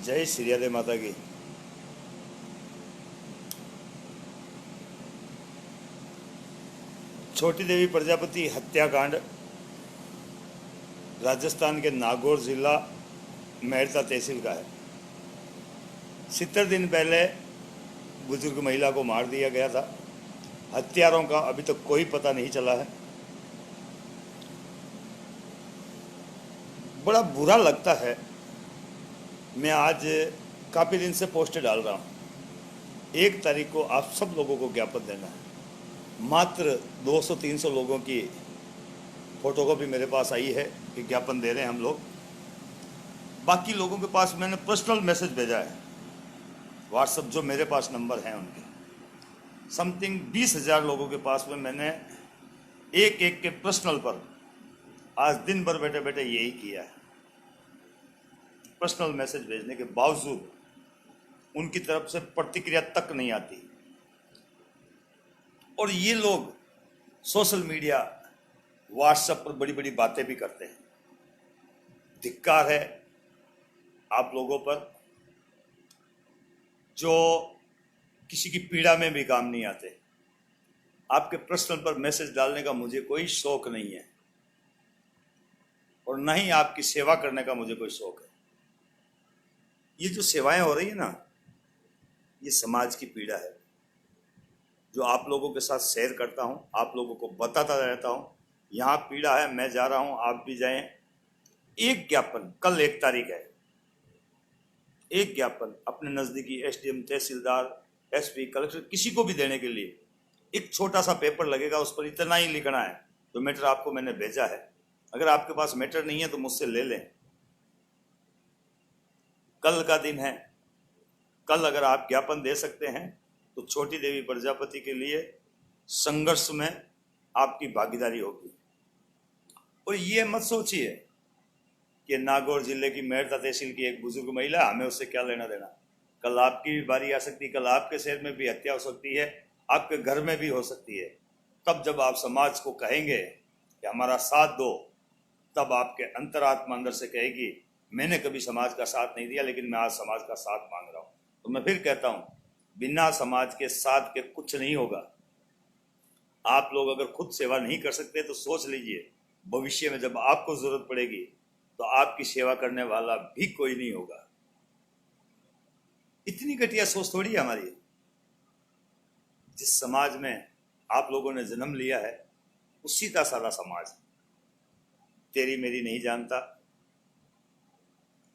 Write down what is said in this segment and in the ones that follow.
जय श्री राधे माता की। छोटी देवी प्रजापति हत्याकांड राजस्थान के नागौर जिला मेड़ता तहसील का है। 70 दिन पहले बुजुर्ग महिला को मार दिया गया था। हत्यारों का अभी तक कोई पता नहीं चला है। बड़ा बुरा लगता है। मैं आज काफ़ी दिन से पोस्ट डाल रहा हूँ। 1 तारीख को आप सब लोगों को ज्ञापन देना है। मात्र 200-300 लोगों की फोटोकॉपी मेरे पास आई है कि ज्ञापन दे रहे हैं हम लोग। बाकी लोगों के पास मैंने पर्सनल मैसेज भेजा है, व्हाट्सएप जो मेरे पास नंबर हैं उनके। समथिंग 20,000 लोगों के पास में मैंने एक एक के पर्सनल पर आज दिन भर बैठे बैठे यही किया है। पर्सनल मैसेज भेजने के बावजूद उनकी तरफ से प्रतिक्रिया तक नहीं आती। और ये लोग सोशल मीडिया व्हाट्सएप पर बड़ी बड़ी बातें भी करते हैं। धिक्कार है आप लोगों पर जो किसी की पीड़ा में भी काम नहीं आते। आपके पर्सनल पर मैसेज डालने का मुझे कोई शौक नहीं है और न ही आपकी सेवा करने का मुझे कोई शौक है। ये जो सेवाएं हो रही है ना, ये समाज की पीड़ा है जो आप लोगों के साथ शेयर करता हूं, आप लोगों को बताता रहता हूं। यहाँ पीड़ा है, मैं जा रहा हूं, आप भी जाएं। एक ज्ञापन, कल 1 तारीख है, एक ज्ञापन अपने नज़दीकी एसडीएम, तहसीलदार, एसपी, कलेक्टर किसी को भी देने के लिए एक छोटा सा पेपर लगेगा, उस पर इतना ही लिखना है जो मैटर आपको मैंने भेजा है। अगर आपके पास मैटर नहीं है तो मुझसे ले लें। कल का दिन है, कल अगर आप ज्ञापन दे सकते हैं तो छोटी देवी प्रजापति के लिए संघर्ष में आपकी भागीदारी होगी। और ये मत सोचिए कि नागौर जिले की मेड़ता तहसील की एक बुजुर्ग महिला, हमें उससे क्या लेना देना। कल आपकी भी बारी आ सकती है, कल आपके शहर में भी हत्या हो सकती है, आपके घर में भी हो सकती है। तब जब आप समाज को कहेंगे कि हमारा साथ दो, तब आपके अंतरात्मा अंदर से कहेगी मैंने कभी समाज का साथ नहीं दिया, लेकिन मैं आज समाज का साथ मांग रहा हूं। तो मैं फिर कहता हूं, बिना समाज के साथ के कुछ नहीं होगा। आप लोग अगर खुद सेवा नहीं कर सकते तो सोच लीजिए भविष्य में जब आपको जरूरत पड़ेगी तो आपकी सेवा करने वाला भी कोई नहीं होगा। इतनी घटिया सोच थोड़ी है हमारी। जिस समाज में आप लोगों ने जन्म लिया है उसी का सारा समाज तेरी मेरी नहीं जानता,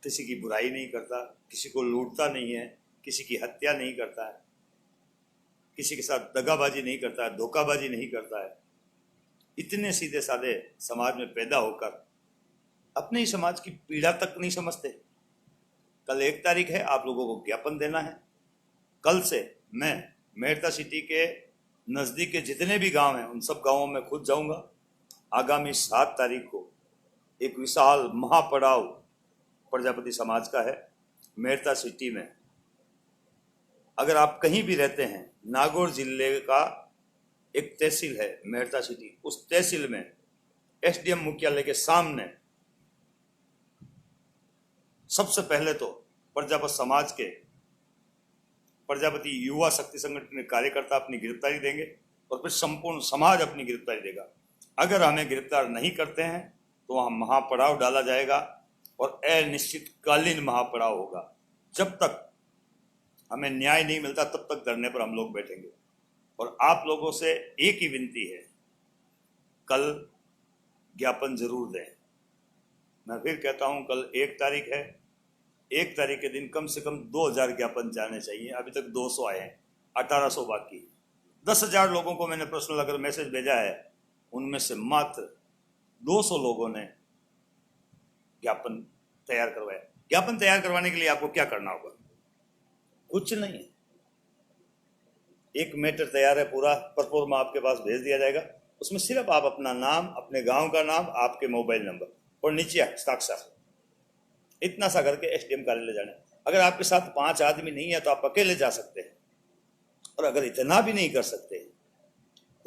किसी की बुराई नहीं करता, किसी को लूटता नहीं है, किसी की हत्या नहीं करता है, किसी के साथ दगाबाजी नहीं करता है, धोखाबाजी नहीं करता है। इतने सीधे साधे समाज में पैदा होकर अपने ही समाज की पीड़ा तक नहीं समझते। कल 1 तारीख है, आप लोगों को ज्ञापन देना है। कल से मैं मेड़ता सिटी के नज़दीक के जितने भी गांव हैं उन सब गांवों में खुद जाऊंगा। आगामी 7 तारीख को एक विशाल महापड़ाव प्रजापति समाज का है मेड़ता सिटी में। अगर आप कहीं भी रहते हैं, नागौर जिले का एक तहसील है मेड़ता सिटी, उस तहसील में एसडीएम मुख्यालय के सामने सबसे पहले तो प्रजापति समाज के प्रजापति युवा शक्ति संगठन के कार्यकर्ता अपनी गिरफ्तारी देंगे और फिर संपूर्ण समाज अपनी गिरफ्तारी देगा। अगर हमें गिरफ्तार नहीं करते हैं तो वहां महापड़ाव डाला जाएगा और अनिश्चितकालीन महापड़ाव होगा। जब तक हमें न्याय नहीं मिलता तब तक धरने पर हम लोग बैठेंगे। और आप लोगों से एक ही विनती है, कल ज्ञापन जरूर दें। मैं फिर कहता हूं, कल 1 तारीख है। 1 तारीख के दिन कम से कम 2,000 ज्ञापन जाने चाहिए। अभी तक 200 आए हैं, 1800 बाकी। 10,000 लोगों को मैंने पर्सनल अगर मैसेज भेजा है, उनमें से मात्र 200 लोगों ने ज्ञापन तैयार करवाया। ज्ञापन तैयार करवाने के लिए आपको क्या करना होगा? कुछ नहीं। एक मैटर तैयार है, पूरा परफॉर्मा आपके पास भेज दिया जाएगा। उसमें सिर्फ आप अपना नाम, अपने गांव का नाम, आपके मोबाइल नंबर और नीचे हस्ताक्षर, इतना सा करके एसडीएम कार्यालय जाना। अगर आपके साथ 5 आदमी नहीं है तो आप अकेले जा सकते हैं। और अगर इतना भी नहीं कर सकते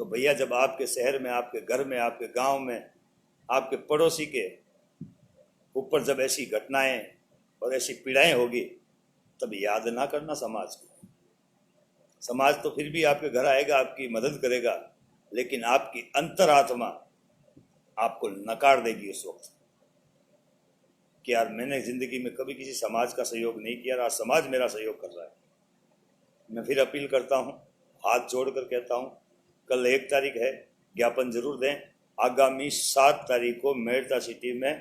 तो भैया, जब आपके शहर में, आपके घर में, आपके गांव में, आपके पड़ोसी के ऊपर जब ऐसी घटनाएं और ऐसी पीड़ाएं होगी तब याद ना करना समाज को। समाज तो फिर भी आपके घर आएगा, आपकी मदद करेगा, लेकिन आपकी अंतरात्मा आपको नकार देगी उस वक्त कि यार मैंने जिंदगी में कभी किसी समाज का सहयोग नहीं किया, आज समाज मेरा सहयोग कर रहा है। मैं फिर अपील करता हूँ, हाथ जोड़कर कहता हूँ, कल 1 तारीख है, ज्ञापन जरूर दें। आगामी 7 तारीख को मेड़ता सिटी में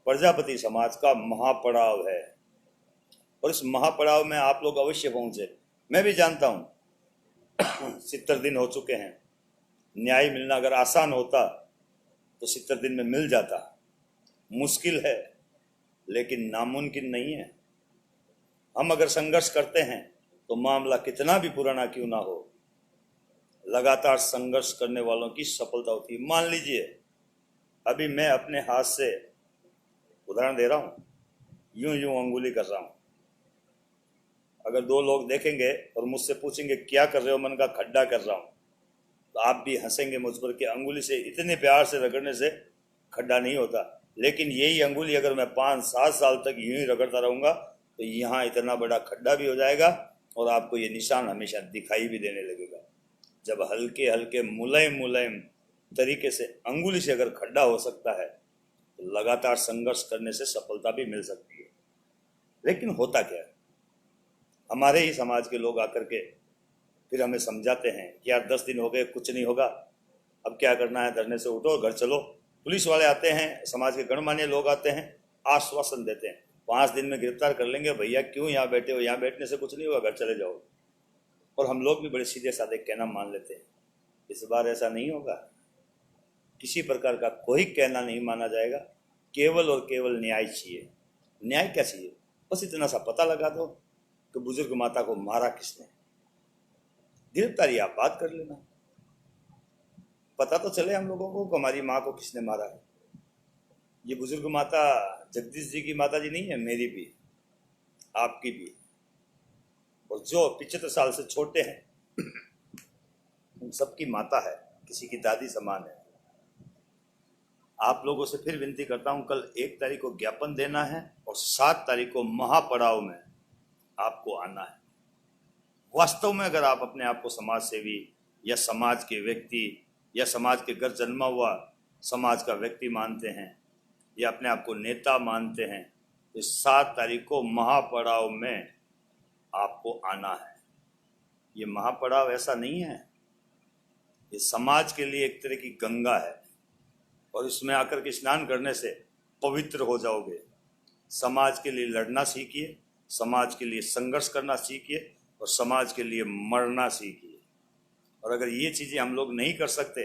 प्रजापति समाज का महापड़ाव है और इस महापड़ाव में आप लोग अवश्य पहुंचे। मैं भी जानता हूँ 70 दिन हो चुके हैं, न्याय मिलना अगर आसान होता तो 70 दिन में मिल जाता। मुश्किल है लेकिन नामुमकिन नहीं है। हम अगर संघर्ष करते हैं तो मामला कितना भी पुराना क्यों ना हो, लगातार संघर्ष करने वालों की सफलता होती है। मान लीजिए अभी मैं अपने हाथ से उदाहरण दे रहा हूं, यूं यूं अंगुली कर रहा हूं। अगर 2 लोग देखेंगे और मुझसे पूछेंगे क्या कर रहे हो, मन का खड्डा कर रहा हूं, तो आप भी हंसेंगे मुझ पर कि अंगुली से इतने प्यार से रगड़ने से खड्डा नहीं होता। लेकिन यही अंगुली अगर मैं 5-7 साल तक यूं ही रगड़ता रहूंगा तो यहाँ इतना बड़ा खड्डा भी हो जाएगा और आपको ये निशान हमेशा दिखाई भी देने लगेगा। जब हल्के हल्के मुलायम मुलायम तरीके से अंगुली से अगर खड्डा हो सकता है तो लगातार संघर्ष करने से सफलता भी मिल सकती है। लेकिन होता क्या है, हमारे ही समाज के लोग आकर के फिर हमें समझाते हैं कि यार 10 दिन हो गए, कुछ नहीं होगा, अब क्या करना है, धरने से उठो, घर चलो। पुलिस वाले आते हैं, समाज के गणमान्य लोग आते हैं, आश्वासन देते हैं 5 दिन में गिरफ्तार कर लेंगे, भैया क्यों यहाँ बैठे हो, यहाँ बैठने से कुछ नहीं होगा, घर चले जाओ। और हम लोग भी बड़े सीधे साधे कहना मान लेते हैं। इस बार ऐसा नहीं होगा, किसी प्रकार का कोई कहना नहीं माना जाएगा, केवल और केवल न्याय चाहिए। न्याय क्या चाहिए, बस इतना सा पता लगा दो कि बुजुर्ग माता को मारा किसने, गिरफ्तारी आप बात कर लेना, पता तो चले हम लोगों को कि हमारी माँ को किसने मारा है। ये बुजुर्ग माता जगदीश जी की माता जी नहीं है, मेरी भी, आपकी भी, और जो 75 साल से छोटे हैं उन सबकी माता है, किसी की दादी समान है। आप लोगों से फिर विनती करता हूं, कल 1 तारीख को ज्ञापन देना है और 7 तारीख को महापड़ाव में आपको आना है। वास्तव में अगर आप अपने आप को समाज सेवी या समाज के व्यक्ति या समाज के घर जन्मा हुआ समाज का व्यक्ति मानते हैं या अपने आप को नेता मानते हैं तो 7 तारीख को महापड़ाव में आपको आना है। ये महापड़ाव ऐसा नहीं है, ये समाज के लिए एक तरह की गंगा है और इसमें आकर के स्नान करने से पवित्र हो जाओगे। समाज के लिए लड़ना सीखिए, समाज के लिए संघर्ष करना सीखिए और समाज के लिए मरना सीखिए। और अगर ये चीज़ें हम लोग नहीं कर सकते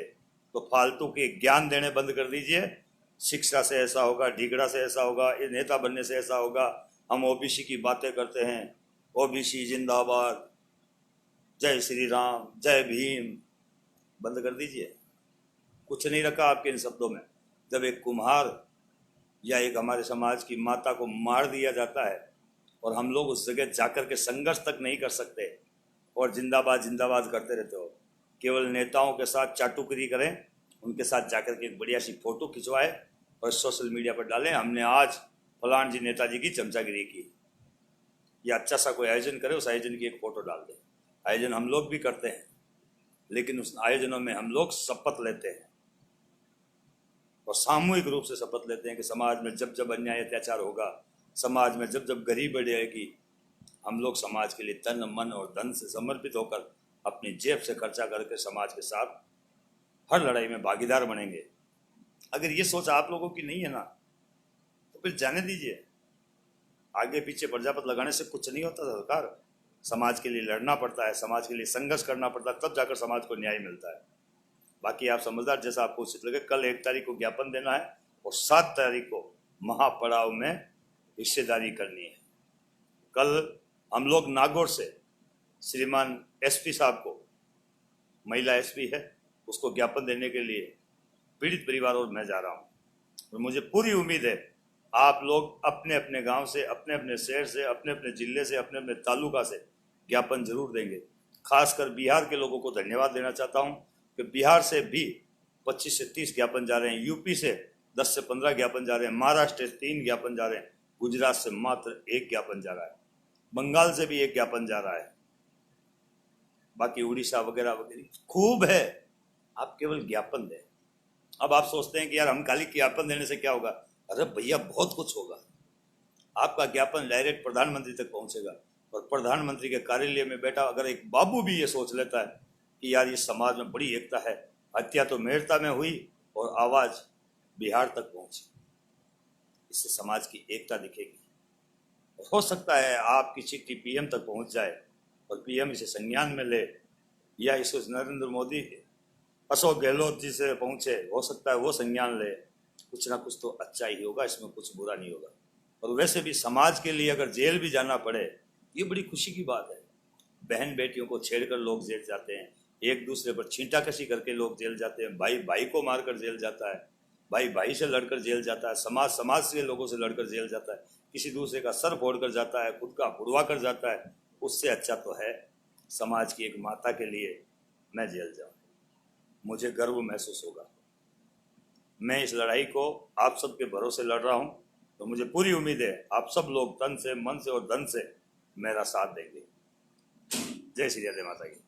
तो फालतू के ज्ञान देने बंद कर दीजिए। शिक्षा से ऐसा होगा, ढीगड़ा से ऐसा होगा, नेता बनने से ऐसा होगा, हम ओबीसी की बातें करते हैं, ओबीसी जिंदाबाद, जय श्री राम, जय भीम, बंद कर दीजिए। कुछ नहीं रखा आपके इन शब्दों में। जब एक कुम्हार या एक हमारे समाज की माता को मार दिया जाता है और हम लोग उस जगह जाकर के संघर्ष तक नहीं कर सकते और जिंदाबाद जिंदाबाद करते रहते हो, केवल नेताओं के साथ चाटुकरी करें, उनके साथ जाकर के एक बढ़िया सी फोटो खिंचवाए और सोशल मीडिया पर डालें, हमने आज फलान जी नेताजी की चमचागिरी की, या अच्छा सा कोई आयोजन करे, उस आयोजन की एक फोटो डाल दें। आयोजन हम लोग भी करते हैं, लेकिन उस आयोजनों में हम लोग शपथ लेते हैं और सामूहिक रूप से शपथ लेते हैं कि समाज में जब जब अन्याय अत्याचार होगा, समाज में जब जब गरीबी बढ़ेगी, हम लोग समाज के लिए तन मन और धन से समर्पित होकर अपनी जेब से खर्चा करके समाज के साथ हर लड़ाई में भागीदार बनेंगे। अगर ये सोच आप लोगों की नहीं है ना तो फिर जाने दीजिए। आगे पीछे प्रजापत लगाने से कुछ नहीं होता सरकार। समाज के लिए लड़ना पड़ता है, समाज के लिए संघर्ष करना पड़ता है, तब जाकर समाज को न्याय मिलता है। बाकी आप समझदार, जैसा आपको उचित लगे। कल 1 तारीख को ज्ञापन देना है और 7 तारीख को महापड़ाव में हिस्सेदारी करनी है। कल हम लोग नागौर से श्रीमान एसपी साहब को, महिला एसपी है, उसको ज्ञापन देने के लिए पीड़ित परिवार और मैं जा रहा हूँ। और मुझे पूरी उम्मीद है आप लोग अपने अपने गांव से, अपने अपने शहर से, अपने अपने जिले से, अपने अपने तालुका से ज्ञापन जरूर देंगे। खासकर बिहार के लोगों को धन्यवाद देना चाहता हूँ कि बिहार से भी 25 से 30 ज्ञापन जा रहे हैं, यूपी से 10 से 15 ज्ञापन जा रहे हैं, महाराष्ट्र से 3 ज्ञापन जा रहे हैं, गुजरात से मात्र 1 ज्ञापन जा रहा है। बंगाल से भी एक ज्ञापन जा रहा है, बाकी उड़ीसा वगैरह वगैरह खूब है, आप केवल ज्ञापन दें। अब आप सोचते हैं कि यार हम खाली ज्ञापन देने से क्या होगा, अरे भैया बहुत कुछ होगा। आपका ज्ञापन डायरेक्ट प्रधानमंत्री तक पहुंचेगा, और प्रधानमंत्री के कार्यालय में बैठा अगर एक बाबू भी ये सोच लेता है कि यार इस समाज में बड़ी एकता है, हत्या तो मेरठा में हुई और आवाज बिहार तक पहुंची, इससे समाज की एकता दिखेगी। हो सकता है आपकी चिट्ठी पीएम तक पहुंच जाए और पीएम इसे संज्ञान में ले, या इसे नरेंद्र मोदी अशोक गहलोत जी से पहुंचे, हो सकता है वो संज्ञान ले। कुछ ना कुछ तो अच्छा ही होगा, इसमें कुछ बुरा नहीं होगा। और वैसे भी समाज के लिए अगर जेल भी जाना पड़े, ये बड़ी खुशी की बात है। बहन बेटियों को छेड़कर लोग जेल जाते हैं, एक दूसरे पर छींटाकशी करके लोग जेल जाते हैं, भाई भाई को मारकर जेल जाता है, भाई भाई से लड़कर जेल जाता है, समाज समाज से लोगों से लड़कर जेल जाता है, किसी दूसरे का सर फोड़कर जाता है, खुद का बुड़वा कर जाता है। उससे अच्छा तो है समाज की एक माता के लिए मैं जेल जाऊं, मुझे गर्व महसूस होगा। मैं इस लड़ाई को आप सबके भरोसे लड़ रहा हूं, तो मुझे पूरी उम्मीद है आप सब लोग तन से, मन से और धन से मेरा साथ देंगे। जय श्री राधे माता की।